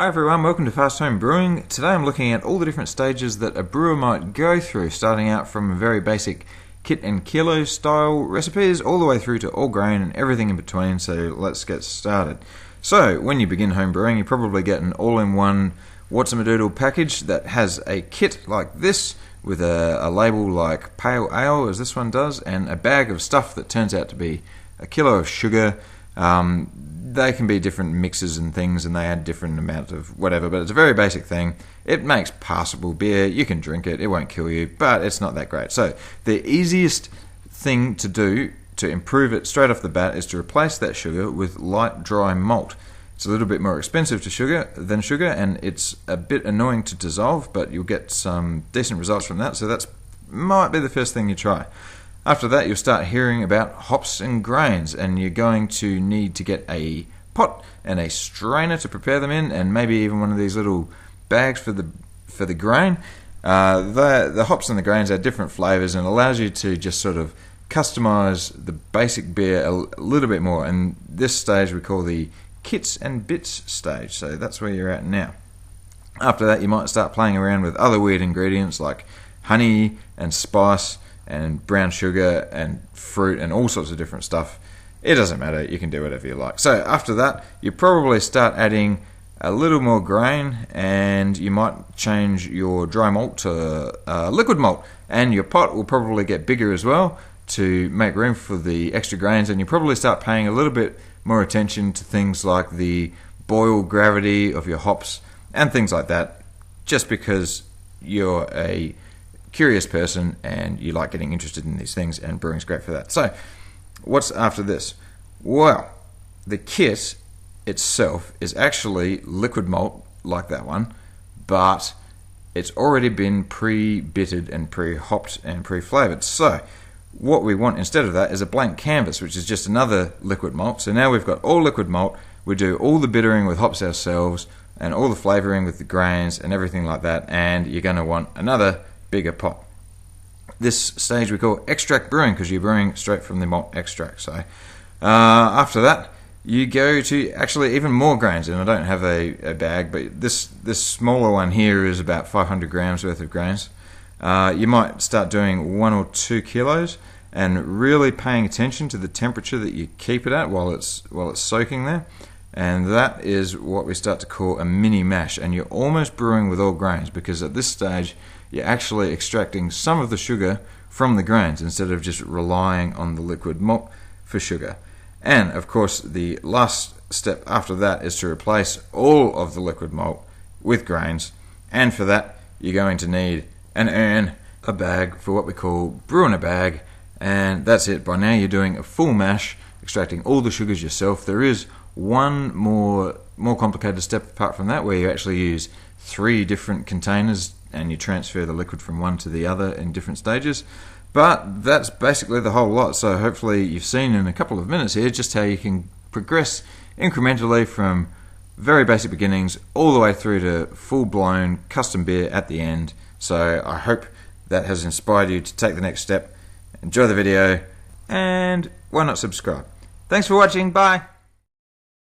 Hi everyone, welcome to Fast Home Brewing. Today I'm looking at all the different stages that a brewer might go through, starting out from very basic kit and kilo style recipes all the way through to all grain and everything in between, so let's get started. So when you begin home brewing, you probably get an all-in-one What's-a-Doodle package that has a kit like this with a label like pale ale, as this one does, and a bag of stuff that turns out to be a kilo of sugar. They can be different mixes and things, and they add different amounts of whatever, but it's a very basic thing. It makes passable beer. You can drink it. It won't kill you, but it's not that great. So the easiest thing to do to improve it straight off the bat is to replace that sugar with light dry malt. It's a little bit more expensive than sugar, and it's a bit annoying to dissolve, but you'll get some decent results from that, so that might be the first thing you try. After that, you'll start hearing about hops and grains, and you're going to need to get a pot and a strainer to prepare them in, and maybe even one of these little bags for the grain. The hops and the grains add different flavors and allows you to just sort of customize the basic beer a little bit more, and this stage we call the kits and bits stage, so that's where you're at now. After that, you might start playing around with other weird ingredients like honey and spice and brown sugar and fruit and all sorts of different stuff. It doesn't matter, you can do whatever you like. So after that, you probably start adding a little more grain, and you might change your dry malt to liquid malt, and your pot will probably get bigger as well to make room for the extra grains, and you probably start paying a little bit more attention to things like the boil gravity of your hops and things like that, just because you're a curious person and you like getting interested in these things, and brewing's great for that. So what's after this? Well, the kit itself is actually liquid malt like that one, but it's already been pre-bittered and pre-hopped and pre-flavored. So what we want instead of that is a blank canvas, which is just another liquid malt. So now we've got all liquid malt. We do all the bittering with hops ourselves and all the flavoring with the grains and everything like that, and you're going to want another bigger pot. This stage we call extract brewing, because you're brewing straight from the malt extract. So after that, you go to actually even more grains, and I don't have a bag, but this smaller one here is about 500 grams worth of grains. You might start doing 1 or 2 kilos and really paying attention to the temperature that you keep it at while it's soaking there, and that is what we start to call a mini mash. And you're almost brewing with all grains, because at this stage you're actually extracting some of the sugar from the grains instead of just relying on the liquid malt for sugar. And of course, the last step after that is to replace all of the liquid malt with grains, and for that you're going to need an urn, a bag for what we call brewing a bag, and that's it. By now you're doing a full mash, extracting all the sugars yourself. There is one more complicated step apart from that, where you actually use 3 different containers and you transfer the liquid from one to the other in different stages. But that's basically the whole lot. So hopefully you've seen in a couple of minutes here just how you can progress incrementally from very basic beginnings all the way through to full-blown custom beer at the end. So I hope that has inspired you to take the next step. Enjoy the video, and why not subscribe? Thanks for watching. Bye.